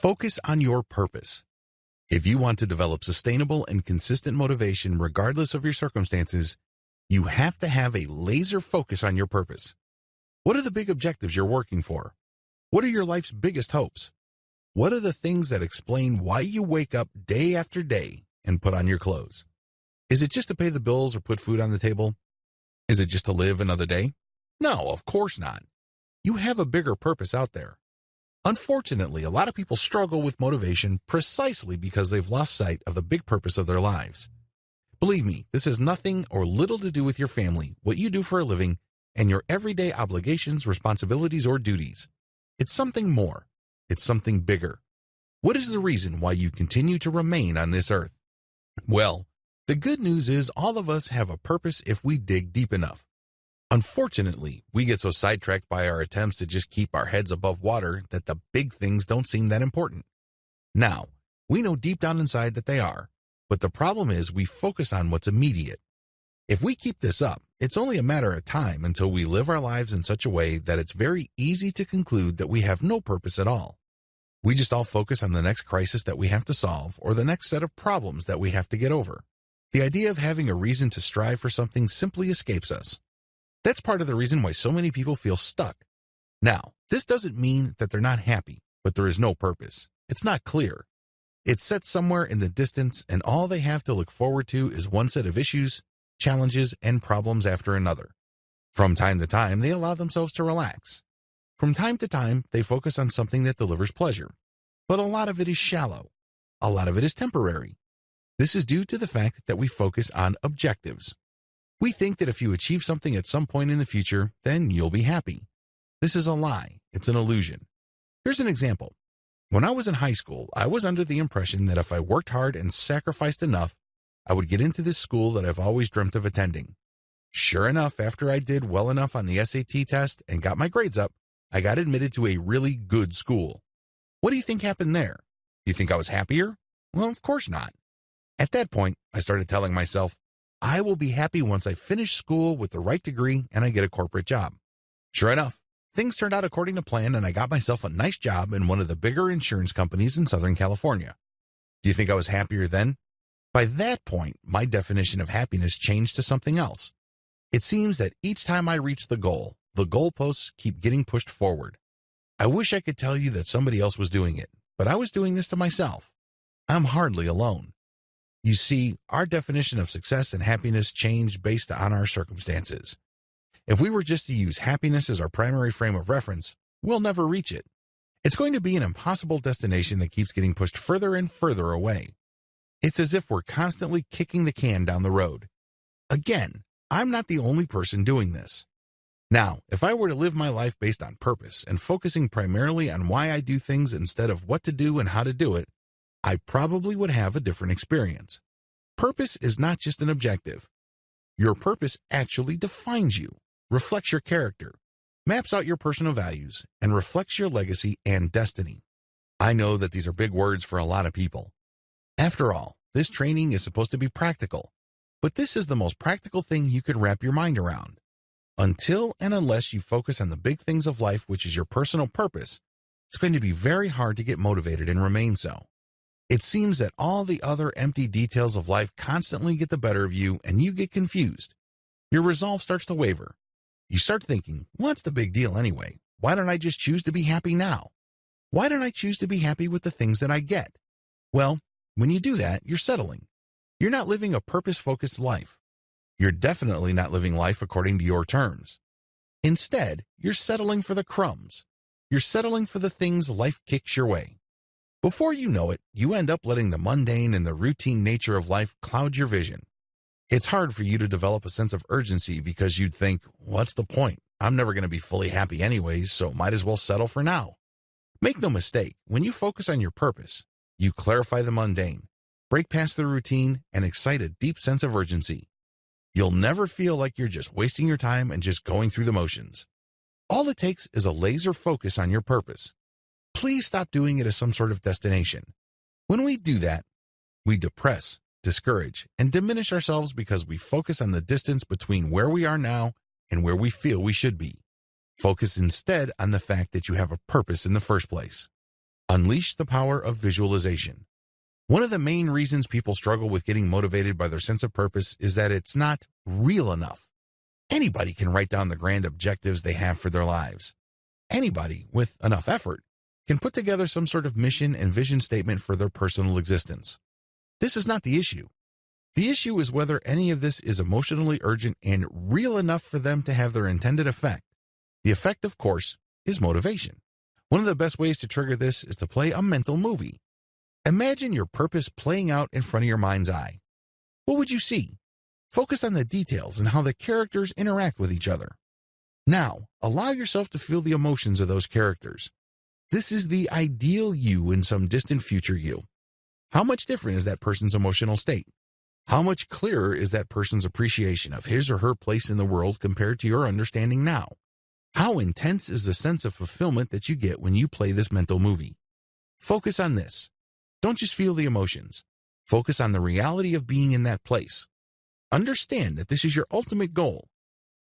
Focus on your purpose. If you want to develop sustainable and consistent motivation regardless of your circumstances, you have to have a laser focus on your purpose. What are the big objectives you're working for? What are your life's biggest hopes? What are the things that explain why you wake up day after day and put on your clothes? Is it just to pay the bills or put food on the table? Is it just to live another day? No, of course not. You have a bigger purpose out there. Unfortunately, a lot of people struggle with motivation precisely because they've lost sight of the big purpose of their lives. Believe me, this has nothing or little to do with your family, what you do for a living, and your everyday obligations, responsibilities, or duties. It's something more. It's something bigger. What is the reason why you continue to remain on this earth? Well, the good news is all of us have a purpose if we dig deep enough. Unfortunately, we get so sidetracked by our attempts to just keep our heads above water that the big things don't seem that important. Now, we know deep down inside that they are, but the problem is we focus on what's immediate. If we keep this up, it's only a matter of time until we live our lives in such a way that it's very easy to conclude that we have no purpose at all. We just all focus on the next crisis that we have to solve or the next set of problems that we have to get over. The idea of having a reason to strive for something simply escapes us. That's part of the reason why so many people feel stuck. Now, this doesn't mean that they're not happy, but there is no purpose. It's not clear. It's set somewhere in the distance, and all they have to look forward to is one set of issues, challenges, and problems after another. From time to time, they allow themselves to relax. From time to time, they focus on something that delivers pleasure. But a lot of it is shallow. A lot of it is temporary. This is due to the fact that we focus on objectives. We think that if you achieve something at some point in the future, then you'll be happy. This is a lie. It's an illusion. Here's an example. When I was in high school, I was under the impression that if I worked hard and sacrificed enough, I would get into this school that I've always dreamt of attending. Sure enough, after I did well enough on the SAT test and got my grades up, I got admitted to a really good school. What do you think happened there? Do you think I was happier? Well, of course not. At that point, I started telling myself, I will be happy once I finish school with the right degree and I get a corporate job. Sure enough, things turned out according to plan and I got myself a nice job in one of the bigger insurance companies in Southern California. Do you think I was happier then? By that point, my definition of happiness changed to something else. It seems that each time I reach the goalposts keep getting pushed forward. I wish I could tell you that somebody else was doing it, but I was doing this to myself. I'm hardly alone. You see, our definition of success and happiness changed based on our circumstances. If we were just to use happiness as our primary frame of reference, we'll never reach it. It's going to be an impossible destination that keeps getting pushed further and further away. It's as if we're constantly kicking the can down the road. Again, I'm not the only person doing this. Now, if I were to live my life based on purpose and focusing primarily on why I do things instead of what to do and how to do it, I probably would have a different experience. Purpose is not just an objective. Your purpose actually defines you, reflects your character, maps out your personal values, and reflects your legacy and destiny. I know that these are big words for a lot of people. After all, this training is supposed to be practical, but this is the most practical thing you could wrap your mind around. Until and unless you focus on the big things of life, which is your personal purpose, it's going to be very hard to get motivated and remain so. It seems that all the other empty details of life constantly get the better of you and you get confused. Your resolve starts to waver. You start thinking, what's the big deal anyway? Why don't I just choose to be happy now? Why don't I choose to be happy with the things that I get? Well, when you do that, you're settling. You're not living a purpose-focused life. You're definitely not living life according to your terms. Instead, you're settling for the crumbs. You're settling for the things life kicks your way. Before you know it, you end up letting the mundane and the routine nature of life cloud your vision. It's hard for you to develop a sense of urgency because you'd think, what's the point? I'm never going to be fully happy anyways, so might as well settle for now. Make no mistake, when you focus on your purpose, you clarify the mundane, break past the routine, and excite a deep sense of urgency. You'll never feel like you're just wasting your time and just going through the motions. All it takes is a laser focus on your purpose. Please stop doing it as some sort of destination. When we do that, we depress, discourage, and diminish ourselves because we focus on the distance between where we are now and where we feel we should be. Focus instead on the fact that you have a purpose in the first place. Unleash the power of visualization. One of the main reasons people struggle with getting motivated by their sense of purpose is that it's not real enough. Anybody can write down the grand objectives they have for their lives. Anybody, with enough effort, can put together some sort of mission and vision statement for their personal existence. This is not the issue. The issue is whether any of this is emotionally urgent and real enough for them to have their intended effect. The effect, of course, is motivation. One of the best ways to trigger this is to play a mental movie. Imagine your purpose playing out in front of your mind's eye. What would you see? Focus on the details and how the characters interact with each other. Now, allow yourself to feel the emotions of those characters. This is the ideal you in some distant future you. How much different is that person's emotional state? How much clearer is that person's appreciation of his or her place in the world compared to your understanding now? How intense is the sense of fulfillment that you get when you play this mental movie? Focus on this. Don't just feel the emotions. Focus on the reality of being in that place. Understand that this is your ultimate goal.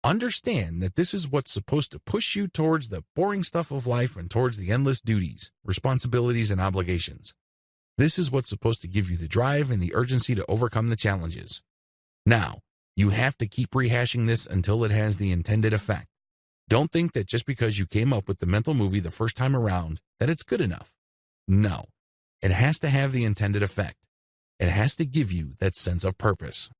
Understand that this is what's supposed to push you towards the boring stuff of life and towards the endless duties, responsibilities, and obligations. This is what's supposed to give you the drive and the urgency to overcome the challenges. Now, you have to keep rehashing this until it has the intended effect. Don't think that just because you came up with the mental movie the first time around, that it's good enough. No, it has to have the intended effect. It has to give you that sense of purpose.